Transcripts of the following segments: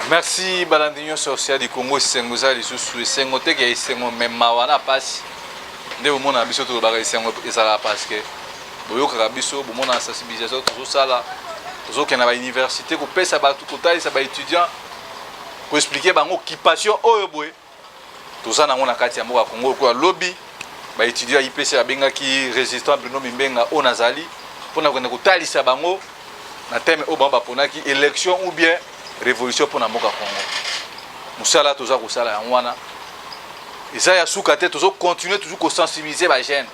Merci Balandinho social du Congo Sengoza les sous Sengote qui est Sengo même mawana passe de au monde abiso to ba Sengo ezala parce que boyoka kabiso bo mona sensibilisation tout ça là tout que na ba université ko pesa ba tout kotali ça ba étudiant ko expliquer bango occupation oyo boye tout ça na ngona kati ya mboka Congo ko lobby ba étudiant IPC abenga ki résistant Bruno Mimbenga onazali pona ko kotalisa bango na thème o ba pona ki élection ou bien révolution pour Namoka Congo. Moussala toujours kusala ya wana. Isaya soukate toujours continuer toujours ko sensibiliser ba jeune.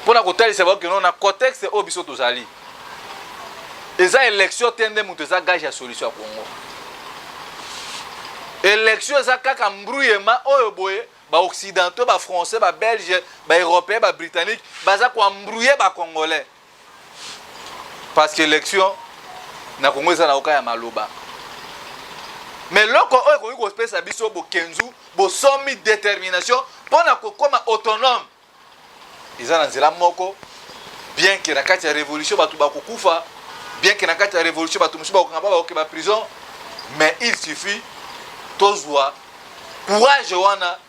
Pour na kotali savoir que non na contexte o biso tozali. Eza élection tende mutu za gage ya solution ya Congo. Élection za kaka mbrouillema oyo boye ba occidentaux ba français ba belge ba européen ba britannique baza ko mbrouiller ba congolais. Parce que élection na Congo eza na okaya maloba. Mais loko oyo ko yuko spesa biso bo kenzu bo somi détermination pona ko koma autonome iza na nzela moko bien que na kati ya révolution batu ba kokufa bien que na kati ya révolution batu musuba ko ngaba ba ba prison mais il suffit tozwa courage wana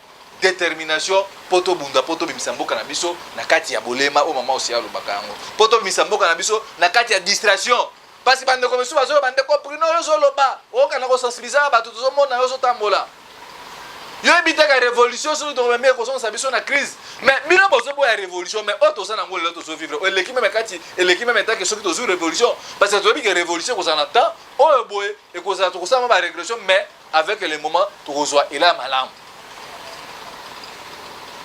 détermination poto bunda poto bimisamboka na biso na kati ya bolema o mama osia lobaka yango poto bimisamboka na biso na kati ya distraction. Parce que bande comme ça bande ko prino yo solo ba o kana ko sensibiliser ba tout zo mona yo so tambola yo ebita ka révolution so to même ko so sabiso na crise mais bino bozo bo ya révolution mais auto ça na ngolo to so vivre o eleki même kati eleki même tant que so to zo révolution parce que to bi que révolution ko ça na temps o boye et ko ça to ça ba régression mais avec les moments to reçoit il a malam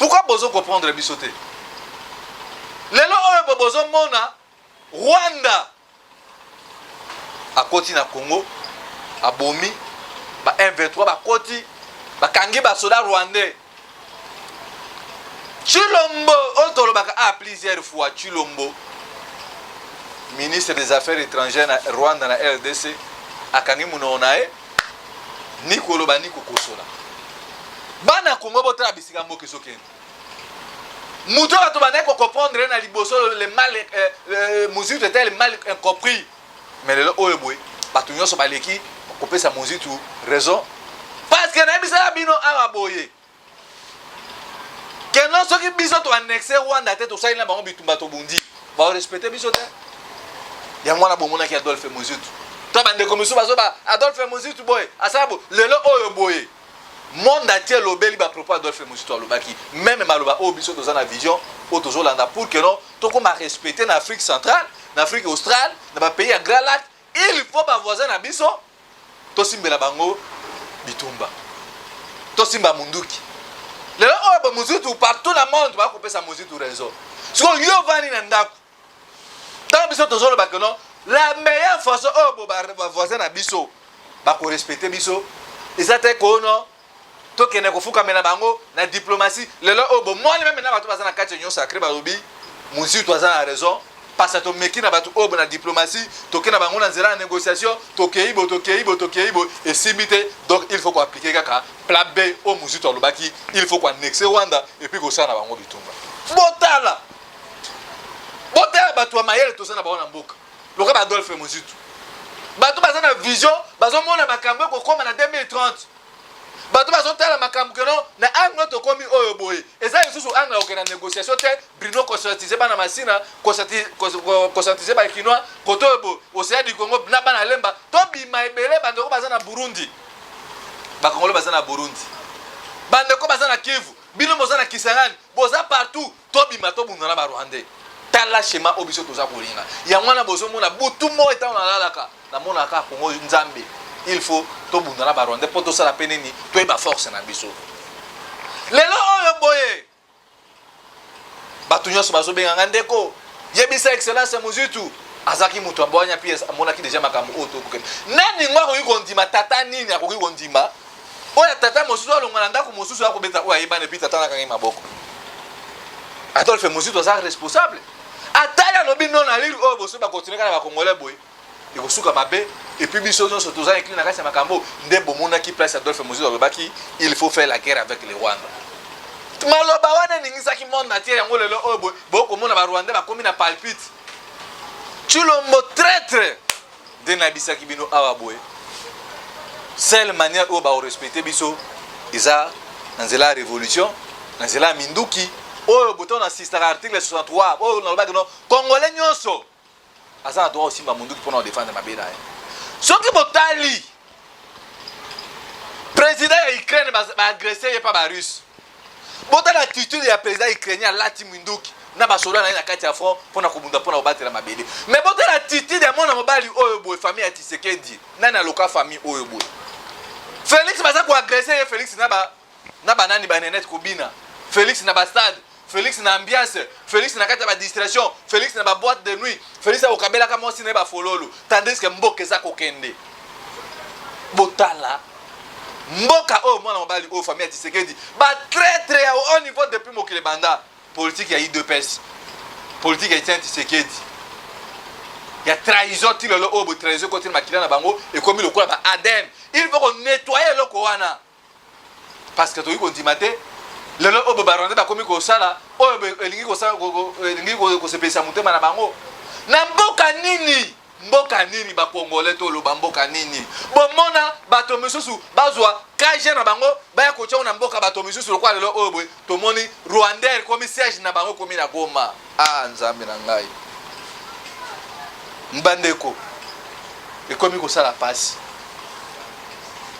pourquoi bozo comprendre bisoté lelo o bozo mona Rwanda a koti na Congo a bomi ba M23 ba koti ba kangi ba soda rwandais Chilombo otolo baka a plusieurs fois Chilombo ministre des affaires étrangères na Rwanda na RDC akangi munonae Nikolo ba niko kosola bana Congo botala bisika mboke sokeni muto bato bana ko comprendre na liboso le mal musique était le mal incompris. Mais le oyo boy batu nyonso baleki kopesa mozitu raison parce que na bisa bino araboye que non soki biso to annexer Rwanda te to saina bango bitumba to bundi ba respecter biso te ya mwana bomona ki Adolphe Mozitu to bande komiso bazo ba Adolphe Mozitu boy asabo lelo oyo boy monde entier lobeli ba propos Adolphe Mozitu alobaki même maloba o biso to za na vision o to zolanda pour que non to ko ma respecter na Afrique centrale en Afrique australe, dans les pays à Grand Lac, il faut pas voisin à biso. To simbela bango bitumba. To simba munduki. Le oh ba muzitu partout dans le monde ba couper sa muzitu réseau. Si on yo vani na ndako. Dans biso to zolo ba que non, la meilleure façon oh ba voisin à biso ba ko respecter biso. Et ça te ko non. To kene ko fuka mena bango na diplomatie. Le oh bo moi même na ba to ba na kati nyo sacré ba robi. Muzitu to za raison. Parce que to meki na batu obo na diplomatie toke na bango na nzela na négociation tokeibo et simité donc il faut qu'on appliquer kaka plan B au muzitu alobaki il faut qu'on annexer Rwanda et puis ko ça na bango bitumba botala batu wa mayele to ça na bango na mboka loka ba Adolphe Mozitu batu baza na vision bazo mona makambo ko koma na 2030 bato bazo tala makambo que non na angle to komi oyo boye eza isusu angle o na négociation te Bruno conscientiser bana masina conscientiser ba kinois kotobo océan du Congo na bana lemba to bima ebele bando ko baza na Burundi ba Congolais baza na Burundi bando ko baza na Kivu bino boza na Kisangani boza partout to bima to bunda na ba Rwandais tala schéma obiso to za kolinga ya mwana bozo mona butu mo eta na lalaka na mona ka Congo nzambe. Il faut to bundana ba Rwanda pour to sala peneni to e ba force na biso lelo oyo boye batu nyonso bazo benga ndeko yebisa excellence Mozitu azaki mutu abonya pièce amonaki déjà makambo oto kokene nani ngwa ko ndima tata nini akoki kondima oya tata mosusu alongana ndako mosusu akobeta oya yebane pi tata na kangi maboko Adolphe Mozitu aza responsable ataya lobi non na lire oyo boso ba continuer kana ba Congolais boye iko suka mabe et puis biso nyonso toza inclin na kasi ya makambo nde bomona ki place Adolphe Mozitu alobaki il faut faire la guerre avec les Rwandais maloba wana ningisaki monde na tie yango lelo oyo boko mona ba Rwandais bakomi na palpite Chilombo traître de nabisaki bino awa boye seule manière où ba respecter biso isa nzela révolution nzela minduki oyo boto na assistant article 63 oyo na lobaki no congolais nyonso asa droit aussi ba munduki pour défendre mabeda soki botali président ya Ukraine ba agresser pas ba russe botala attitude ya président ukrainien lati minduki na basoda na kati ya front pour na kubunda pour na obatela mabede mais botala attitude ya mona mobali oyo boy famille ya Tshisekedi nani aloka famille oyo boy Félix baza ko agresser Félix na banani banenet kobina Félix na ba stade Félix na ambiance Félix na kati ya ba distraction Félix na ba boîte de nuit Félix a okabela kama osi na ba fololo tandis que mboka za kokende botala mboka oyo mwana mobali oyo famille ya Tshisekedi ba traître ya au niveau depuis mokile banda politique ya IDPS politique ya Tshisekedi ya trahison ti lelo oyo trahison côté makila na bango et comme le quoi ba ADN il faut nettoyer le kowana parce que to yiko ndimate lelo oyo baronde ba komi ko sala oyo elingi ko sala elingi ko se pesa mutema na bango na mboka nini ba congolais to lo ba mboka nini bomona bato misusu bazwa kaje na bango ba ko tshona mboka bato misusu lokwa lelo oyo boy to moni rwandais komi siège na bango komi na Goma nzambe na ngai mbandeko ekomi ko sala pasi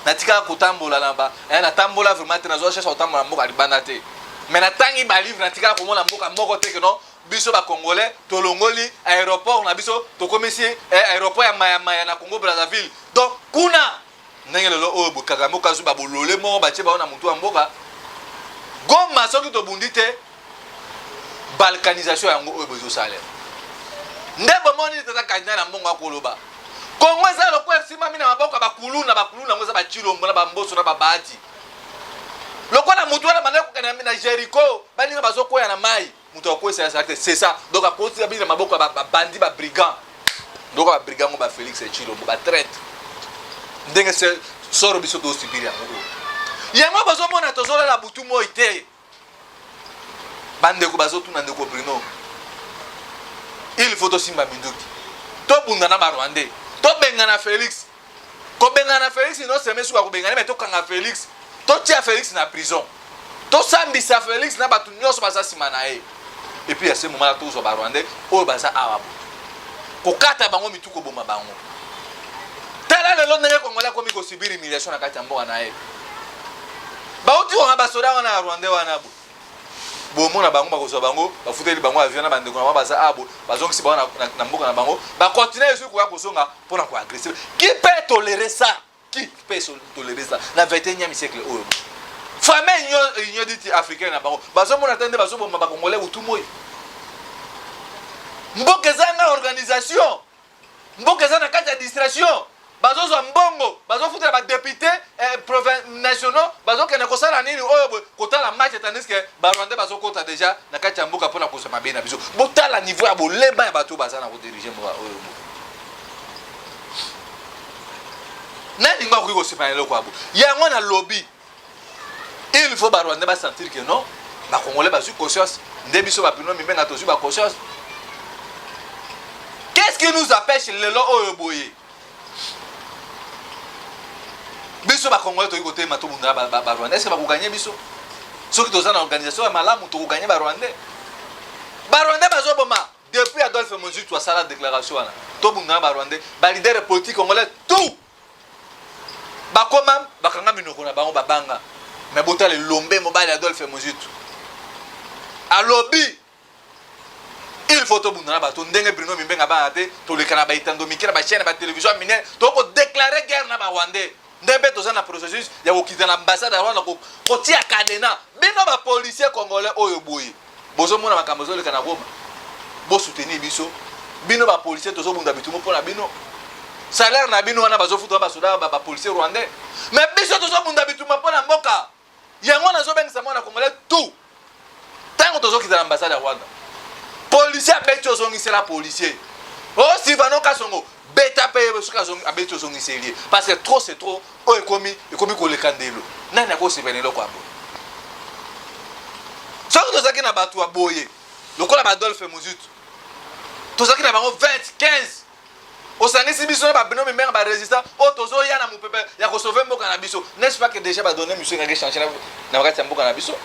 natika kotambola namba na tambola vraiment na zo cherche kotambola mboka libanda te mais na tangi ba livre natika ko mona mboka moko te que non biso ba congolais tolongoli aéroport na biso to komisi aéroport ya maya na Congo Brazzaville donc kuna ndenge lelo oyo bokaka mboka zo ba bolole mo ba tie ba na mutu wa mboka Goma soki to bundite balkanisation yango oyo bozo sale ndebo moni tata kanya na mbongo akoloba Kongo eza lokwa sima mina maboka bakuluna ngoza ba chilombo na ba mboso na ba bahati lokwa na mutu wana maneko kana na Jericho bani na bazoko ya na mai mutu akwesa ya c'est ça donc akosi abina maboka ba bandi ba brigand donc ba brigand ngo ba Félix Chilombo ba traite ndenge se soro biso do sibiria yango bazo mona tozola la butu mo ite bande ko bazo tuna ndeko Bruno il faut to simba minduki to bunda na ba Rwandais to bengana Félix ko bengana Félix no semesu ko bengana mais to kanga Félix to tia Félix na prison to sambisa Félix na batu nyonso baza sima na ye et puis à ce moment là tous ba Rwandais o baza awabo ko kata bango mituko boma bango tala lelo ndenge Congolais komi ko subir humiliation na kati ya mboka na ye ba uti ko ba soda wana Rwandais wana bo mona bango ba ko so bango ba futeli bango avion na bande ko baza abo bazongi si ba na mboka na bango ba continuer sur ko songa pour na ko agresser qui peut tolérer ça qui peut tolérer ça na 21e siècle oyo famille union dit africaine na bango bazo mona tende bazo bomba ba Congolais utumoy mboka zanga organisation mboka zanga kati ya distraction bazo zo mbongo bazo futela ba député province nationaux bazo kena ko sala nini oyo kotala match tandis que ba Rwandais bazo kota déjà na kati ya mboka pona ko sema bena biso botala niveau ya boleba ya bato bazana ko diriger mboka oyo nani ngwa ko sema eloko abo yango na lobby il faut ba Rwandais ba sentir que non ba Congolais ba su conscience nde biso ba pino mimbenga to su ba conscience. Qu'est-ce qui nous empêche lelo oyo boye biso ba Congolais to yikote mato bunda ba Rwandais est-ce que ba ko gagner biso soki toza na organisation ya malamu to ko gagner ba Rwandais bazo boma depuis Adolphe Mobutu to sala déclaration wana to bunda ba Rwandais ba leader politique congolais tout ba koma ba kanga minoko na bango ba banga mais bota le lombe mobile Adolphe Mobutu a lobby il faut to bunda ba to ndenge Bruno Mimbenga ba ate to le kana ba itando mikira ba chaîne ba télévision mine to ko déclarer guerre na ba Rwandais ndebe to za na processus ya ko kitana ambassade ya Rwanda ko tia cadena bino ba policier congolais oyo boye bozo mona makambo zo le kana Goma bo soutenir biso bino ba policier to zo bunda bitumo pona bino salaire na bino wana bazo futa ba soda ba policier rwandais mais biso to zo bunda bitumo pona mboka yango na zo bengisa mona congolais tout tango to zo kitana ambassade ya Rwanda policier abeto zo ngisela policier oh Sylvano Kasongo beta paye besuka zo abeto zo ngiseli parce que trop c'est trop o ekomi ko le kandelo nani ako sebenelo kwa bo soko to zaki na batu wa boye lokola ba Adolphe Mobutu to zaki na bango 20 15 osangisi biso na ba Bruno Mimbenga ba résistant o tozo ya na mupepe ya ko sauver na biso n'est-ce pas que déjà ba donner monsieur ngaki changer na wakati ya mboka na biso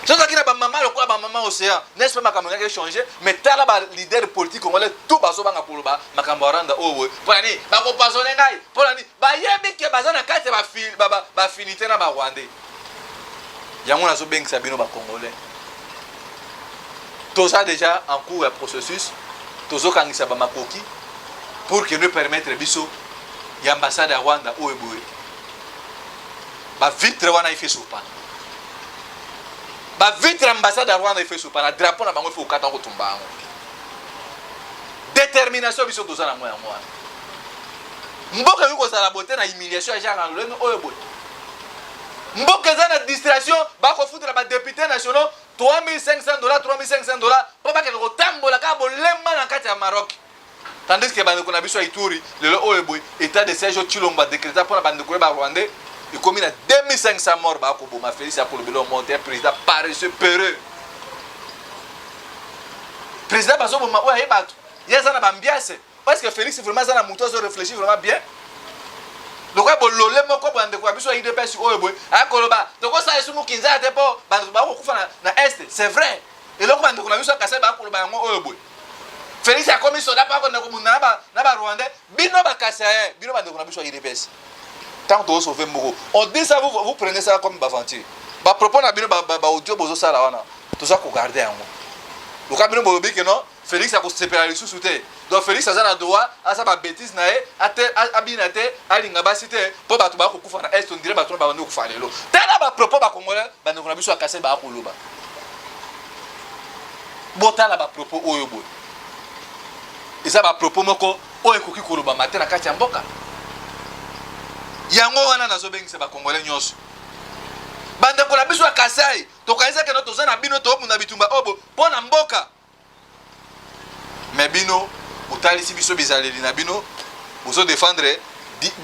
soki na ba maman lokola ba maman océan n'est-ce pas makambo ngaki changer mais tala ba leader politique congolais tout baso banga koloba makambo randa owe pona ni ba ko pasonner ngai pona ni ba yebi ke bazana kate ba finité na ba rwandais yango nazo bengisa bino ba congolais tout ça déjà en cours de processus tozo kangisa ba makoki pour que nous permettre biso l'ambassade à Rwanda ou Eboe. Ba vitre wana ife sopa. Ba vitre ambassade à Rwanda ife sopa. Na drapeau na bango ife okata ko tumba. Détermination biso toza na moya moya. Mboka yuko sala bote na humiliation ya genre ngolenge o Eboe. Mboka za na distraction ba ko foutre ba député nationaux $3,500 $3,500 pour pas que ko tambola ka bolema na kati ya Maroc. Tandis que bandeko na biso Ituri lelo oyo boy état de siège Chilomba décréta pour bandeko ba Rwandais et comme il a 2500 morts ba ko boma Félix pour le bilo monter président paresseux peureux président bazo boma oya bato yeza na bambiase parce que Félix vraiment ça na muto zo réfléchir vraiment bien le quoi bolole moko bandeko biso IDPS oyo boy akoloba to ko sa esumu kinza te po bandeko ba ko kufa na est c'est vrai et le ko bandeko na biso akase ba koloba yango oyo boy Félix a commis soda pas qu'on a commis na ba Rwandais bino ba kasaye bino ba ndeko na biso IDPS tant que vous sauvez Moko on dit ça vous prenez ça comme bavantier ba propos na bino ba audio bozo sala wana tout ça ko garder yango le cas bino bolobi que non Félix a ko séparer les sous-souté donc Félix a na droit à ça ba bêtise na e abinate alinga ba cité po ba to ba ko kufa na est on dirait ba to ba ndeko fa lelo tala ba propos ba congolais ba ndeko na biso akase ba ko loba botala ba propos oyo boy et ça va propos moko o ekoki koloba matin na kati ya mboka yango wana nazo bengisa ba congolais nyonso bande ko na biso ya Kasai to kaisa ke no to zana bino to muna bitumba obo pona mboka mais bino utalisi biso bizaleli na bino bozo défendre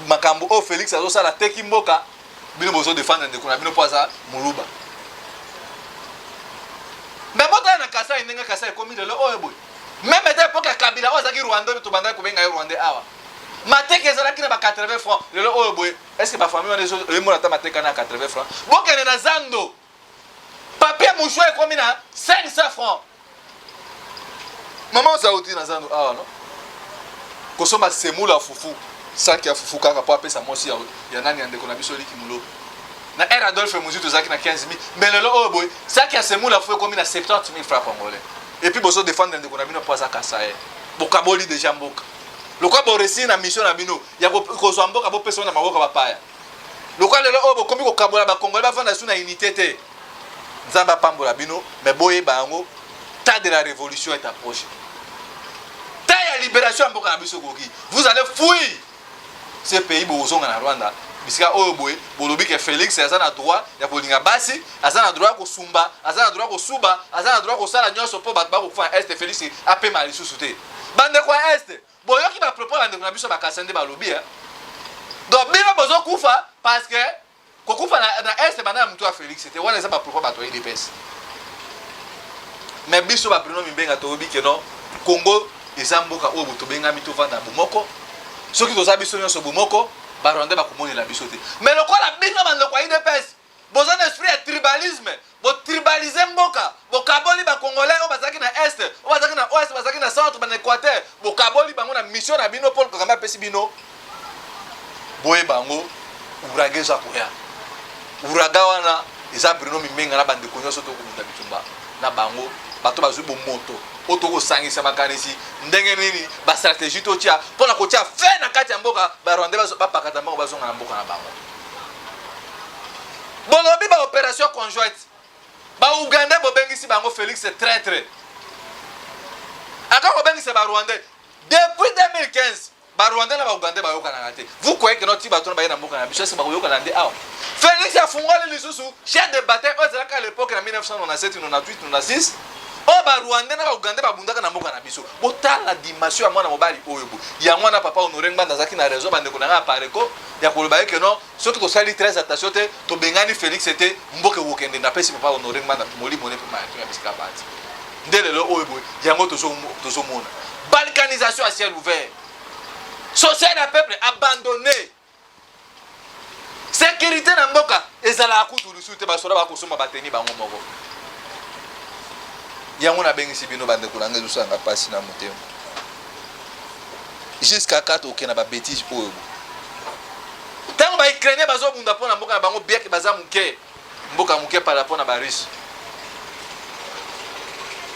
makambo o Félix azo sala teki mboka bino bozo défendre ndeko na bino poza muluba mais mota na Kasai ndenge Kasai komi lelo o eboy même à l'époque Kabila ozaki Rwanda to banda ko benga Rwanda awa mateke ezalaki na ba 80 francs lelo oyo boy est-ce que ba famille wana le mona ta mateka na 80 francs bokene na zando papier mouchoir ekomi na 500 francs maman sauti na zando awa no kosoma semula fufu saki ya fufu kaka po apesa mosi ya nani andeko na biso liki mulo na era Adolphe Muzitu zaki na 15 000 mais lelo oyo boy saki ya semula fufu ekomi na 70 000 francs congolais. Et puis bozo défendre ndeko na bino poza kasaye bokaboli déjà mboka lokwa bo réussir na mission na bino ya ko zo mboka bo pesa na maboka bapaya lokwa lelo o bo komi ko kabola ba congolais ba vanda suna unité te nzamba pambola bino mais boye bango tas de la révolution est approché ta ya libération mboka na biso goki vous allez fuir ce pays bozonga na Rwanda bisika oyo boye bolobi ke Félix azana droit ya kolinga basi azana droit ko sumba azana droit ko suba azana droit ko sala nyonso po bat ba ko fa est Félix ape mali susute bande kwa est boyoki ba propos la ndeko na biso ba kasende ba lobi donc bino bozo kufa parce que ko kufa na est bana mtu a Félix c'était wana za ba propos ba to IDPS mais biso ba Bruno Mimbenga to obi ke non Congo ezamboka oyo to benga mito vanda bomoko soki to za biso nyonso bomoko Rwanda ba komoni la biso te mais le quoi la bino bande kwa IDPS besoin d'esprit de tribalisme bo tribaliser mboka bo kaboli ba congolais o bazaki na est o bazaki na ouest bazaki na centre ba équateur bo kaboli bango na mission na bino Paul Kagame pesi bino boye bango urageza koya uraga wana eza Bruno Mimbenga na bande konyoso to kumunda bitumba na bango bato bazwi bo moto otoko sangisa makanisi ndenge nini ba stratégie to tia pona ko tia fe na kati ya mboka ba Rwanda ba pakata mboka bazonga na mboka na bango bolobi ba opération conjointe ba Uganda bo bengisi bango Félix traître aka ko bengisi ba Rwanda depuis 2015 ba Rwanda na ba Uganda ba yoka na ngate vous croyez que notre bato na ba na mboka na biso se ba yoka na nde awa Félix a fungoli lisusu chef de bataille ozalaka à l'époque na 1997 98 96 o ba Rwanda na ba Uganda ba bundaka na mboka na biso botala dimension ya mwana mobali oyo bo ya mwana papa Honoré Nganda zaki na réseau bande ko na pareko ya koloba ke non soki to sali très attention te to bengani Félix était mboka wokende na pesi papa Honoré Nganda moli mone pe ma ya bisika bati ndelelo oyo bo yango to zo mona balkanisation à ciel ouvert social à peuple abandonné c'est sécurité na mboka ezala kutu lusute ba sola ba kosoma bateni bango moko yango na bengisi bino bande kulanga lusanga pasi na motema jusqu'à 4 okena ba bêtise oyo tango ba ukrainien bazo bunda pona mboka na bango bien que baza muke mboka muke par rapport na ba russe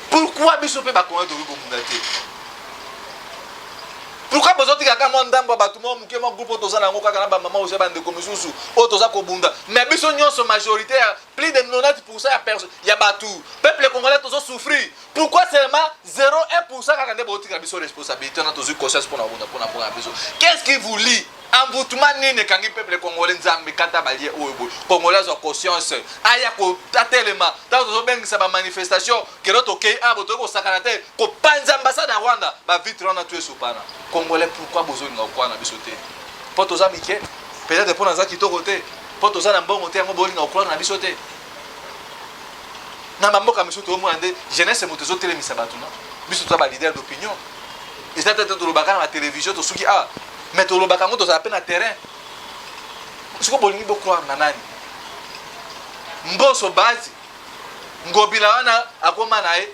pourquoi biso pe ba connaître ko bunda te pourquoi besoin tika mo ndambo batu mo muke mo groupe toza na ngo kaka na ba mama oze bande ko misusu o toza ko bunda mais biso nyonso majoritaire plus de 90% ya personne ya batu peuple congolais tozo souffrir pourquoi seulement 0,1% kaka nde botika biso responsabilité na tozo conscience pour na bunda biso qu'est-ce qui vous lie envoûtement nini kangi peuple congolais nzambe kata balie oyo congolais zo conscience aya ko tatelema dans tozo bengisa ba manifestation que notre OK a boto ko sakana te ko panza ambassade ya Rwanda ba vitre na tuer supana congolais pourquoi besoin nga kwa na biso te poto za mike peut-être pour na za kitoko te poto za na mbongo te ngo boli nga kwa na biso te na mamboka miso to mo ande jeunesse moto zo telemisa batu na biso to ba leader d'opinion et ça tete to lobaka na télévision to suki a mais to lobaka ngo to za pe na terrain siko bolingi bo croire na nani mboso bati ngobila wana akoma nae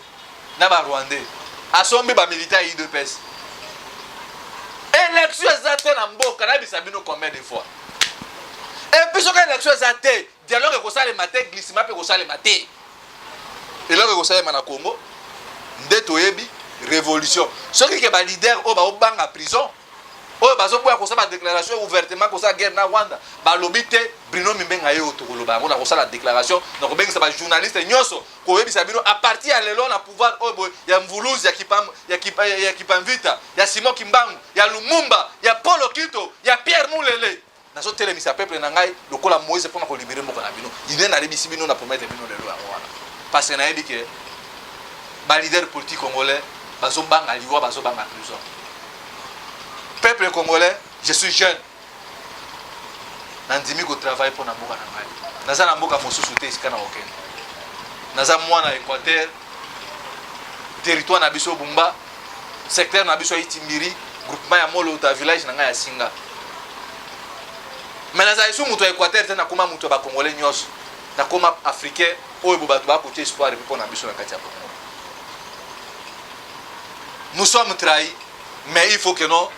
na ba Rwandais asombi ba militaire IDPS élection ezate na mboka na bisabino combien de fois et puis soka élection ezate dialogue ko sale matin glissement pe ko sale matin et là ko sale na Congo ndeto yebi révolution soki ke ba leader o ba obanga prison o ba zo kwa ko sala déclaration ouvertement ko sa guerre na Rwanda ba lobité Bruno Mimbenga yo to ko loba ngona ko sala déclaration na ko bengisa ba journaliste nyoso ko yebi sabino à partir ya lelo na pouvoir o ya mvuluzi ya kipamvita ya Simon Kimbangu ya Lumumba ya Paulo Kito ya Pierre Mulele na so telemisa peuple na ngai lokola Moïse pona ko libérer moko na bino ine na lebisi bino na promettre bino lelo ya wana parce que na yebi ke ba leader politique congolais bazo banga liwa bazo banga prison peuple congolais je suis jeune nandimi ko travail pour na mboka na ngai naza na mboka mosusu te iska na okende naza mwana Équateur territoire na biso Bumba secteur na biso Itimbiri groupement ya Molo ta village na ngai ya Singa mais naza isu muto Équateur te na koma muto ba congolais nyos na koma africain oyo bobatu ba côté espoir pour na biso na kati ya Congo nous sommes trahis mais il faut que non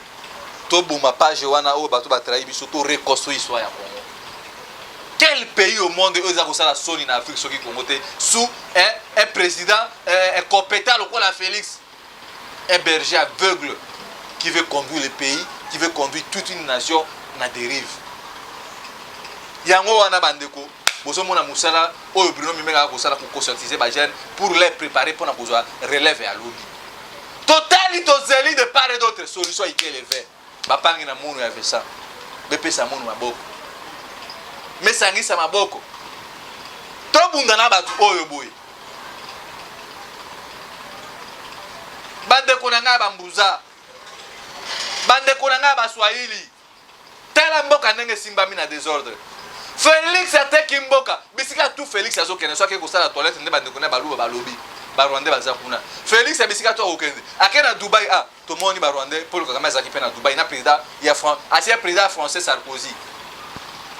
to buma page wana o bato ba trahi biso to reconstruire histoire ya Congo quel pays au monde eux a ça la soni na Afrique soki Congo te sous un président compétent lokola la Félix un berger aveugle qui veut conduire le pays qui veut conduire toute une nation na dérive yango wana bandeko bozo mona musala o Bruno Mimbenga ko sala ko conscientiser ba jeune pour les préparer pour na kozwa relève ya lobby totalité zeli de part et d'autre solution ikelevé bapangi na munu ya vesa bepesa munu maboko mesangisa maboko to bunda na batu oyo boy bande konanga bambuza bande konanga baswahili tala mboka ndenge simba mina désordre Félix ateki mboka bisika tout Félix azokene so ke ko sala toilette nde bande konanga baluba balobi ba Rwandais baza kuna Félix abisika to okende akena Dubai to moni ba Rwandais Paul Kagame azaki pe na Dubai na président ya France ancien président français Sarkozy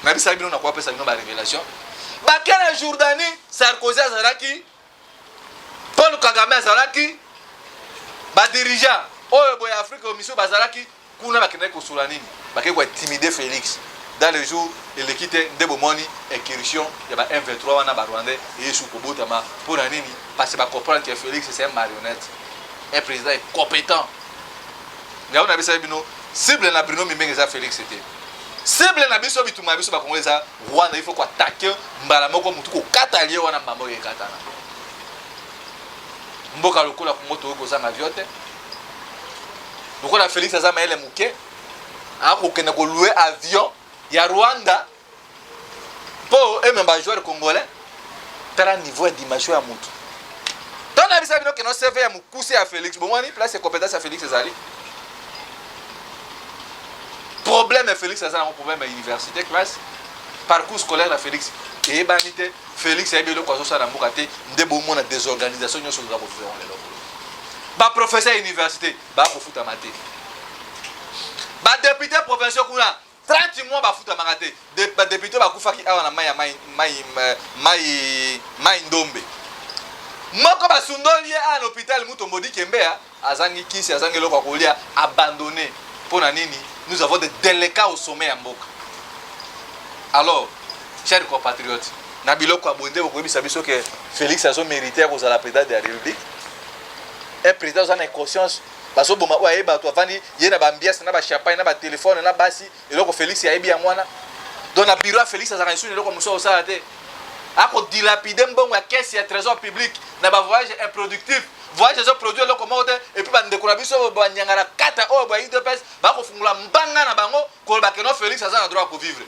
na bisa bino na kwa pesa bino ba révélation ba kena Jordanie Sarkozy azalaki Paul Kagame azalaki ba dirigeant oyo boya Afrique omiso bazalaki kuna bakende ko sula nini bakeko intimider Félix dans le jour il quitte ndebo moni incursion ya ba M23 wana ba Rwandais et sous kobotama pour nini parce que ba comprendre que Félix c'est un marionnette un président compétent ngaona na bisa bino cible na Bruno Mimbenga za Félix c'était cible na biso bituma biso ba Congolais Rwanda il faut ko attaquer mbala moko mutu ko katalie wana mambo ye katana mboka lokola ko moto ko za maviote lokola Félix azama ele muke ako kena ko louer avion ya Rwanda pour eux même joueur congolais tala niveau d'image ya mutu dans la bisa bino que non serve ya mukuse ya Félix bon wani place compétence ya Félix ezali problème ya Félix azana un problème à université classe parcours scolaire à Félix et banité Félix a bien ko so na mboka te ndebo mona désorganisation nyoso za ko faire lelo ba professeur université ba ko futa maté ba député provincial kuna 30 mois bafuta makate ba député bakufaki awa na mai ndombe moko basundoli à l'hôpital Mutombodi Kembea azangi kisi azangi loko kolia abandonné pour nini nous avons des délicats au sommet en Mboka. Alors chers compatriotes na biloko abonde ko yebisa biso que Félix azo mérité ko la présidence de la République et président en conscience baso boma wa yeba to avani yena ba ambiance na ba champagne na ba téléphone na basi eloko Félix ya yebi ya mwana donc na bureau Félix azaka isuni eloko muso osala te ako dilapider mbongo ya caisse ya trésor public na ba voyage improductif voyage zo produit eloko moko te et puis ba ndeko na biso ba nyangara kata o ba IDPS ba ko fungula mbanga na bango ko ba keno Félix azana droit ko vivre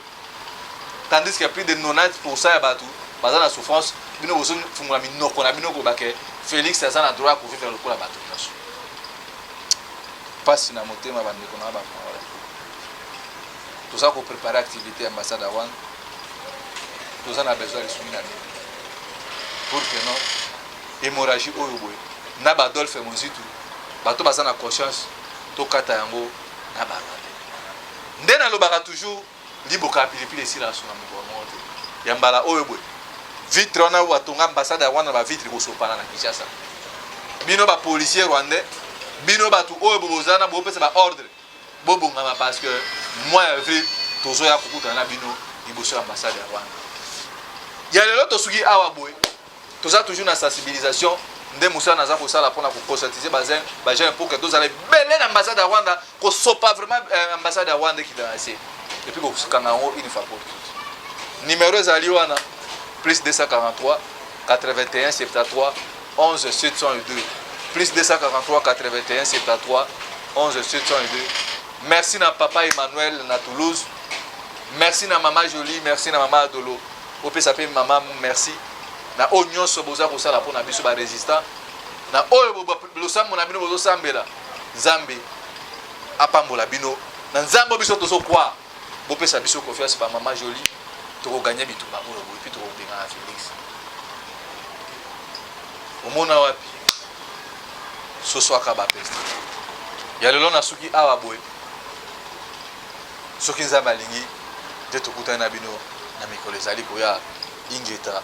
tandis qu'il y a plus de 90% ya batu bazana souffrance bino bozo fungula minoko na bino ko ba ke Félix azana droit ko vivre lokola batu nyonso passe na motema bandeko na ba tout ça pour préparer activité ambassade à Rwanda tout ça a besoin de soutenir pour que non hémorragie oyo boy na ba Adolphe Mozitu bato baza na conscience to kata yango na ba ndena lobaka toujours liboka pilipili silence na mbo moto ya mbala oyo boy vitre on a watonga ambassade à Rwanda ba vitre ko sopana na Kinshasa bino ba policier rwandais bino batu oyo bobozana bopesa ba ordre bobongama parce que moi avril tozo ya kukuta na bino liboso ambassade ya Rwanda ya lelo tosuki awa boy toza toujours na sensibilisation nde musa naza ko sala pona ko conscientiser bazen bajen pour que tozala belé na ambassade ya Rwanda ko sopa vraiment ambassade ya Rwanda qui dans assez et puis ko kanga ngo une fois pour toutes numéro ezali wana plus 243 81 73 11 702 plus 243 81 73 11 702. Merci na papa Emmanuel na Toulouse. Merci na maman Jolie, merci na maman Adolo. Ope sape maman merci. Na onyo soboza ko sala pona biso ba résistant. Na oyo lo sambo na bino bozo sambela. Nzambe apambola bino. Na nzambo biso tozo kwa. Bope sa biso confiance pa maman Jolie. Toko gagner bitumba oyo bo puis toko benga Félix. Omona wapi? Soswaka ba peste. Ya lelo na suki awa boy. Soki nzambe alingi nde tokutana na bino na mikolo ezali koya ingeta